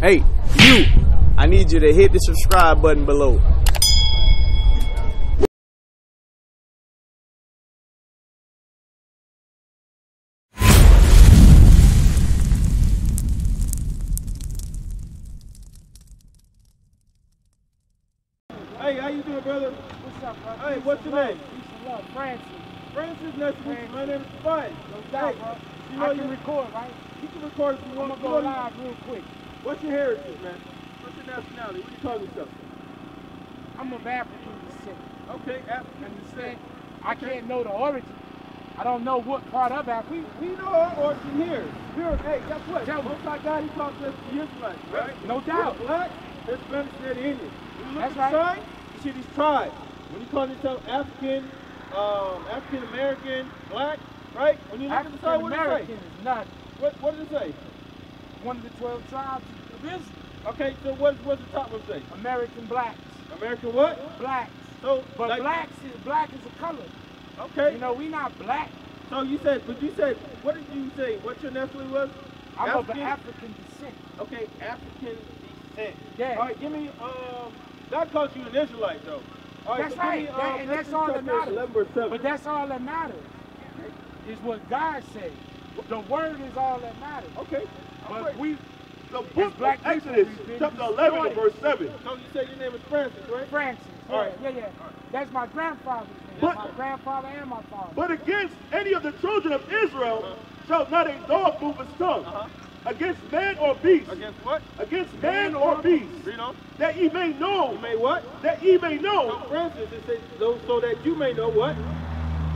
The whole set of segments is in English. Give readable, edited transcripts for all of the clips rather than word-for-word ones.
Hey, you, I need you to hit the subscribe button below. Hey, how you doing, brother? What's up, bro? Hey, what's your name? Peace and love. Francis. Francis, nice to meet you. My name is Bondage. No doubt, bro. You know I can record, right? You can record if you want. I'm going to go live real quick. What's your heritage, man? What's your nationality? What do you call yourself? I'm of African descent. Okay, African descent. I can't know the origin. I don't know what part of Africa. We know our origin here. Hey, guess what? Tell me. Most our God, he calls us the Israelites, right? No doubt. We're black, Hispanic, and Indian. When you look That's at the right. sign, you see these tribes. When you call yourself African, African American, black, right? When you look at the sign, what does it African say? is not What does it say? one of the 12 tribes of Israel. Okay, so what's the top one say? American blacks. American what? Blacks. So, But like, black is a color. okay. You know, we not black. So you said, what did you say? What your nationality was? I'm of African descent. Okay, African descent. Yeah. All right, give me, God calls you an Israelite, though. All right, That's so right. give me, And that's all that matters. 11 verse 7. But that's all that matters. Is what God says. The word is all that matters. Okay. But we, The book of black Exodus, people, we've been chapter 11 and verse 7. So you said your name is Francis, right? Francis. All right. Yeah. That's my grandfather's name. But- My grandfather and my father. But against any of the children of Israel shall not a dog move his tongue. Against man or beast. Against what? Against man or beast. Read on. That ye may know. You may what? That ye may So know Francis, it says, so that you may know what?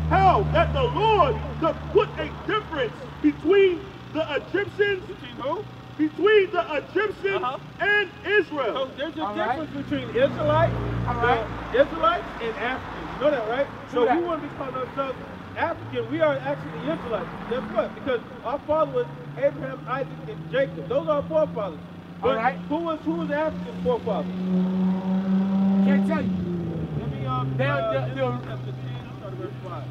how that the Lord doth put a difference between the Egyptians. Between who? Between the Egyptians and Israel. So there's a All difference between Israelites, Israelites and Africans. You know that, right? True So that. we want to be calling ourselves African. We are actually Israelites. Guess what? Because our father was Abraham, Isaac, and Jacob. Those are our forefathers. But All right. who was African's forefather? Can't tell you. Let me They'll- Genesis chapter 10, start at verse 5.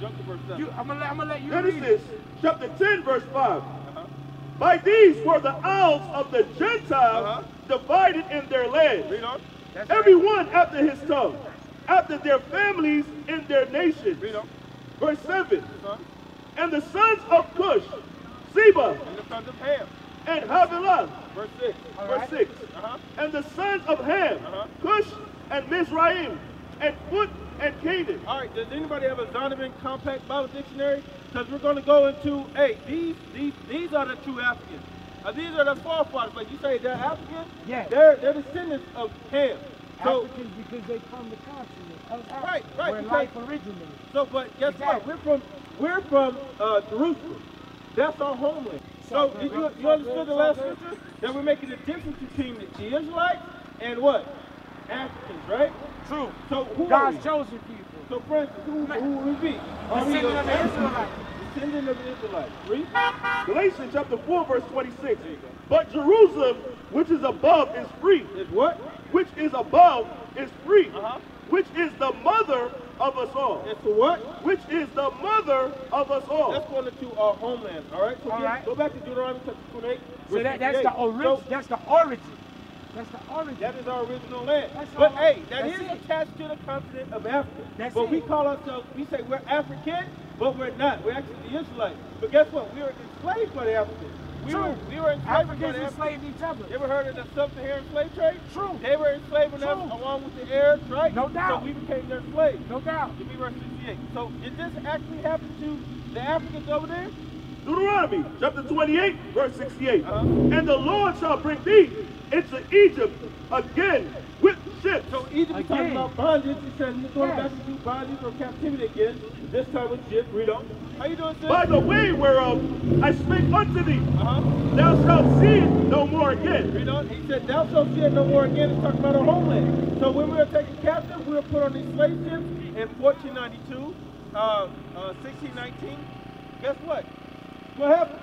Jump to verse 7. I'm gonna let you read it. Genesis chapter 10 verse 5. By these were the isles of the Gentiles divided in their lands. Read on. That's Every right. one after his tongue, after their families in their nations. Read on. Verse 7. Son. And the sons of Cush, Seba, And the sons of Ham. and Havilah. Verse 6. All Verse right. 6. Uh-huh. And the sons of Ham, Cush, and Mizraim, and Put, and Canaan. All right, does anybody have a Zondervan Compact Bible Dictionary? Because we're going to go into, hey, these are the true Africans. These are the forefathers. Like you say, they're African. Yeah. They're descendants of Ham. So, Africans because they from the continent. Right, Where because- life originated. so, but guess Exactly. what? We're from Jerusalem. That's our homeland. So, did you understood the last scripture? That we're making a difference between the Israelites and what? Africans, right? True. So, who are God's we? chosen people. So, Francis, who we be? Are we Descendant of the Israelites. Descendant of the Israelites. Read. Galatians chapter 4 verse 26. But Jerusalem, which is above, is free. Is what? Which is above is free. Uh-huh. Which is the mother of us all. It's for what? Which is the mother of us all. That's going into our homeland. All right. So All right. go back to Deuteronomy chapter 28. So verse that's 58. the origin. So That's the origin. That's the origin. that is our original land. That's But all- hey, that that's is it. attached to the continent of Africa. That's but we it. call ourselves, we say we're African, but we're not. We're actually the Israelites. But guess what? We were enslaved by the Africans. We were enslaved by Africans the Africans. enslaved each other. You ever heard of the sub-Saharan slave trade? True. They were enslaving us True. along with the Arabs, right? No doubt. So we became their slaves. No doubt. Give me verse 68. So did this actually happen to the Africans over there? Deuteronomy chapter 28 verse 68. Uh-huh. And the Lord shall bring thee into Egypt again with ships. So Egypt is talking Again. about bondage. He said he's going Yes. back to do bondage or captivity again. This time with ship. Read on. How you doing, sis? By the way whereof I spake unto thee, Uh-huh. thou shalt see it no more again. Read on. He said, thou shalt see it no more again. It's talking about our homeland. So when we were taken captive, we were put on these slave ships in 1492, 1619. Guess what? What happened?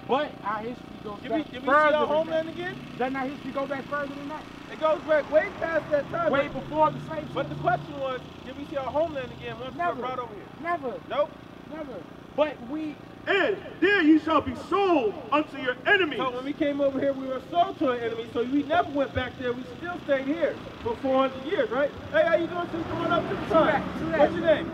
But our history goes Did we back see further our than homeland that. again? Doesn't our history go back further than that? It goes back way past that time. Way before the slave But ship? the question was, did we see our homeland again once we were Never. brought over here? Never. Nope. Never. But we... And there ye shall be sold unto your enemies. So when we came over here, we were sold to an enemy, so we never went back there. We still stayed here for 400 years, right? Hey, how you doing, sister? Come on up to the side. What's your name?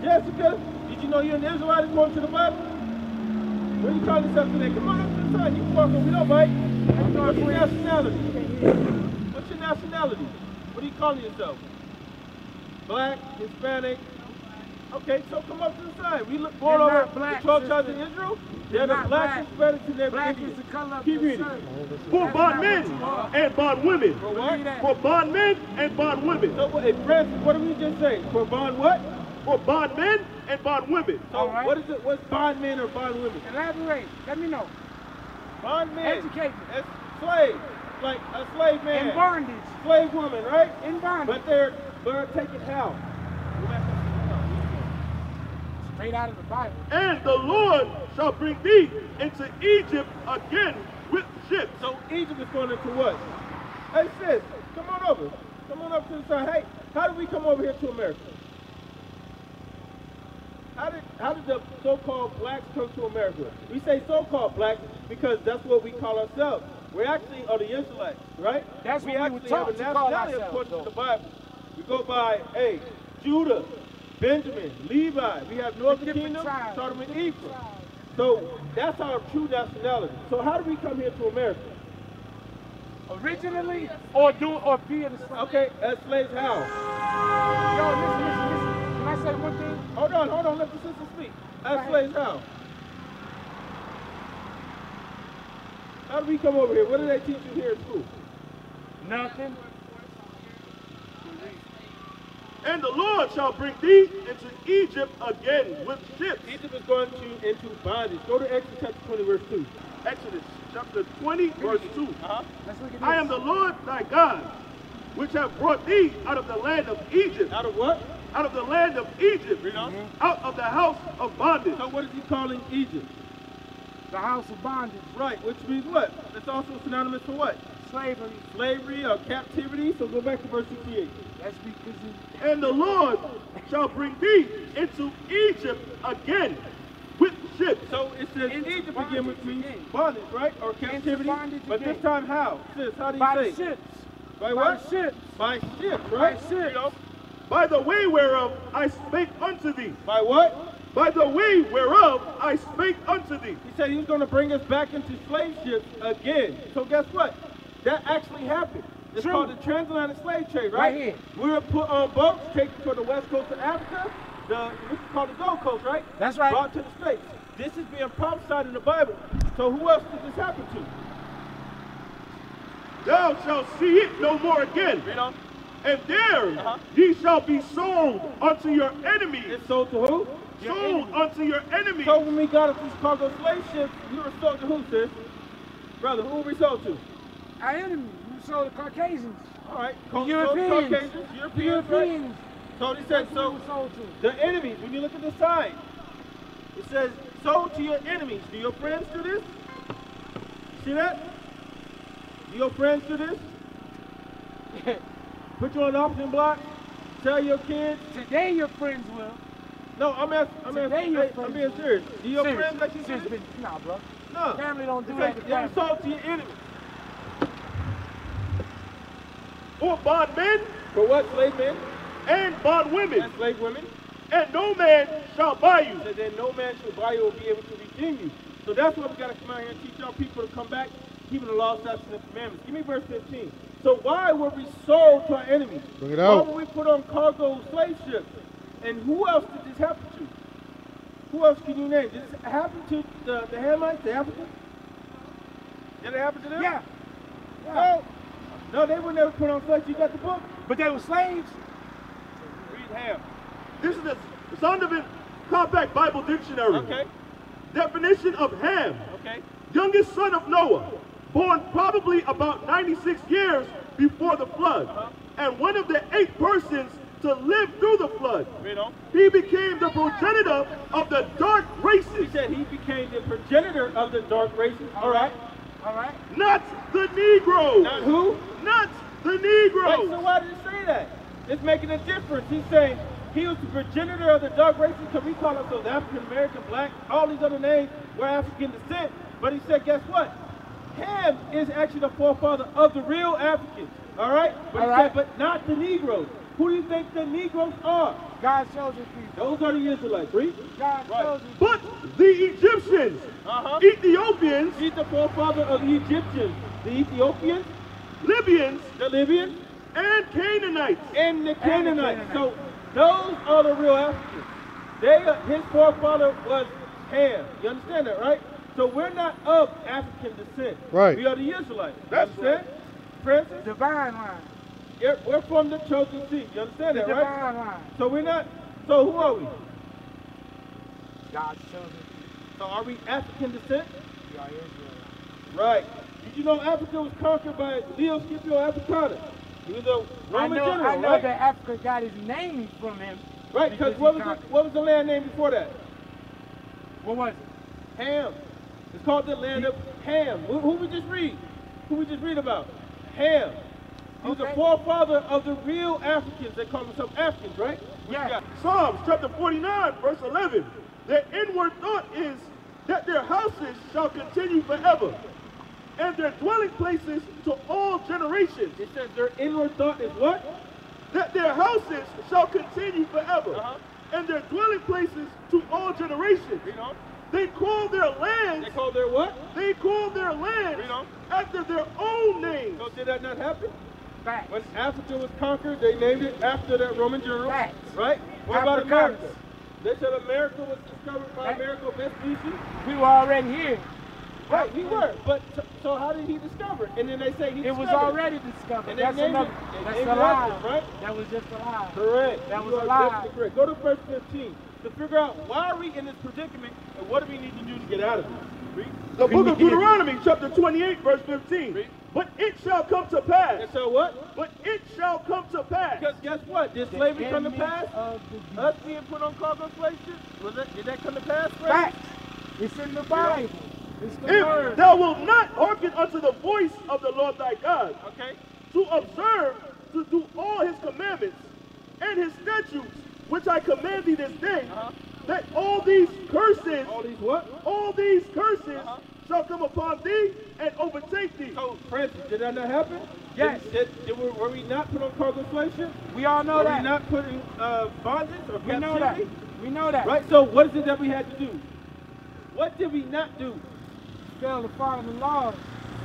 Jessica. Did you know you're an Israelite according to the Bible? What are you calling yourself today? Come on up to the side. You can walk over. We don't bite. What's your nationality? What's your nationality? What are you calling yourself? Black, Hispanic. Okay, so come up to the side. We look born over the 12 tribes in Israel. They're the black, Hispanic, and they're black Indians. is the color of Keep the reading. sun. For bondmen and bondwomen. For what? For bondmen and bondwomen. So, hey, Francis, what did we just say? For bond what? For bondmen and bondwomen. So, what is it? What's bondmen or bondwomen? Elaborate. Let me know. Bondmen. Educate me. That's slave. Like a slave man. In bondage. Slave woman, right? In bondage. But they're taken how? Straight out of the Bible. And the Lord shall bring thee into Egypt again with ships. So Egypt is going into what? Hey sis, come on over. Come on up to the side. Hey, how did we come over here to America? How did the so-called blacks come to America? We say so-called blacks because that's what we call ourselves. We actually are the Israelites, right? That's we what we were actually have a taught to call nationality ourselves, according to the Bible. We go by, hey, Judah, Benjamin, Levi. We have Northern Kingdom, Sodom and Ephraim. So that's our true nationality. So how did we come here to America? Originally, or via the slave? Okay, as slaves how? Yo, listen. Can I say one thing? Hold on, let the sister speak. As slaves how? How did we come over here? What did they teach you here at school? Nothing. And the Lord shall bring thee into Egypt again with ships. Egypt is going into bondage. Go to Exodus chapter 20, verse 2. Exodus chapter 20, verse 2. Let's look at this. I am the Lord thy God, which have brought thee out of the land of Egypt. Out of what? Out of the land of Egypt. Read on. Out of the house of bondage. So what is he calling Egypt? The house of bondage. Right, which means what? It's also synonymous for what? Slavery. Slavery or captivity. So go back to verse 68. That's because And the Lord shall bring thee into Egypt again with ships. So it says Egypt again, which means bondage, right? Or captivity. But this time how? Sis, how do you by say? the ships. By what? By ships. By ships, right? By ships. You know? By the way whereof I spake unto thee. By what? By the way whereof I spake unto thee. He said he was going to bring us back into slave ships again. So guess what? That actually happened. It's True. called the Transatlantic slave trade, right? Right here. We were put on boats taken to the west coast of Africa, which is called the Gold Coast, right? That's right. Brought to the States. This is being prophesied in the Bible. So who else did this happen to? Thou shalt see it no more again. You know? And there ye shall be sold unto your enemies. It's sold to who? Your Sold enemies. unto your enemies. So when we got up these cargo slave ships, we were sold to who, sis? Brother, who were we sold to? Our enemies. We sold the Caucasians. All right. The Europeans. Caucasians, The Europeans, Europeans. right? So he said, That's who so we were sold to. the enemies, when you look at the sign, it says, sold to your enemies. Do your friends do this? See that? Do your friends do this? Put you on the option block, tell your kids. Today your friends will. No, I'm being serious. Do your friends let you do this? Nah, bro. No. Family don't do It that says, to you're family. sold to your enemies. For bondmen For what? Slave men and bondwomen. and slave women. And no man shall buy you. So then no man shall buy you or be able to redeem you. So that's why we got to come out here and teach our people to come back, keeping the law, statutes, and commandments. Give me verse 15. So why were we sold to our enemies? Bring it out. Why were we put on cargo slave ships? And who else did this happen to? Who else can you name? Did this happen to the Hamites, the Africans? Did it happen to them? Yeah. No, they were never put on slaves. You got the book? But they were slaves. Read Ham. This is the Zondervan Compact Bible Dictionary. Okay. Definition of Ham. Okay. Youngest son of Noah, born probably about 96 years before the flood, and one of the 8 persons to live through the flood. Read on. He became the progenitor of the dark He races, said he became the progenitor of the dark races. All right. All right. not the Negroes. Not who? Not the Wait, Negroes. so why did he say that? It's making a difference. He's saying He was the progenitor of the dark races, because we call ourselves African American, black, all these other names. We're African descent. But he said, guess what? Ham is actually the forefather of the real Africans. All right? But he said, but not the Negroes. Who do you think the Negroes are? God's chosen people. Those are the Israelites. Read. God's chosen people. But the Egyptians, Ethiopians, He's the forefather of the Egyptians, the Ethiopians, Libyans, the Libyans, and Canaanites. and the Canaanites. So those are the real Africans. His forefather was Ham. You understand that, right? So we're not of African descent. Right. We are the Israelites. That's you understand? Francis? Divine line. We're from the chosen seed. You understand The that, right? divine line. So we're not. So who are we? God's chosen people. So are we African descent? We are Israelites. Right. Did you know Africa was conquered by Leo Scipio Africanus? He was a Roman general, I know right? that Africa got his name from him. Right, because he what was conquered. the land name before that? What was it? Ham. It's called the land of Ham. Who we just read? Who we just read about? Ham. He was the forefather of the real Africans. They call themselves Africans, right? Yeah. Psalms chapter 49, verse 11. Their inward thought is that their houses shall continue forever, and their dwelling places to all generations. It says their inward thought is what? That their houses shall continue forever, and their dwelling places to all generations. Read on. They call their lands. They call their what? They call their lands Read on. after their own names. So did that not happen? Facts. When Africa was conquered, they named it after that Roman general. Facts. Right? What about Africanus. America? They said America was discovered by Amerigo Vespucci. We were already here. Right, we were. But so how did he discover it? And then they say he It was discovered already discovered. And they That's named another. it- they That's named a it lie. after him, right? That was just a lie. Correct. That was You a are lie. definitely correct. Go to verse 15 to figure out why are we in this predicament and what do we need to do to get out of it. Read. The book of Deuteronomy, chapter 28, verse 15. Read. But it shall come to pass. And so what? But it shall come to pass. Because guess what? Did slavery come to enemy pass? of the Us being put on cargo slave ships? Did that come to pass, friend? Facts. It's in the Bible. It's the If word. thou wilt not hearken unto the voice of the Lord thy God, Okay. to observe, to do all his commandments and his statutes, which I command thee this day, that all these curses, All these what? all these curses shall come upon thee and overtake thee. So, Francis, did that not happen? Yes. Were we not put on cargo slave ships? We all know Were that. we not put in bondage or We know that. captivity? We know that. Right, so what is it that we had to do? What did we not do? Fail to follow the laws.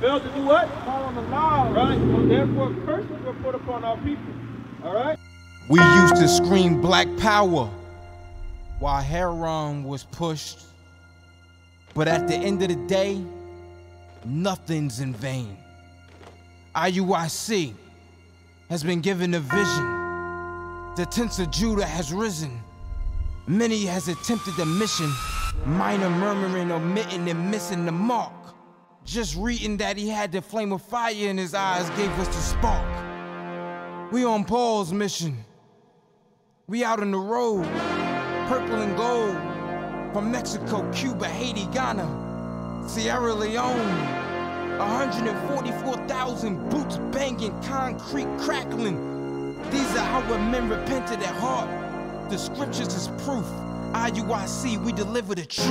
Failed to do what? Follow the laws. Right, so therefore curses were put upon our people. All right? We used to scream black power while heroin was pushed. But at the end of the day, nothing's in vain. IUIC has been given a vision. The tents of Judah has risen. Many has attempted the mission. Minor murmuring, omitting, and missing the mark. Just reading that he had the flame of fire in his eyes gave us the spark. We on Paul's mission. We out on the road, purple and gold. From Mexico, Cuba, Haiti, Ghana, Sierra Leone. 144,000 boots banging, concrete crackling. These are how men repented at heart. The scriptures is proof. IUIC, we deliver the truth.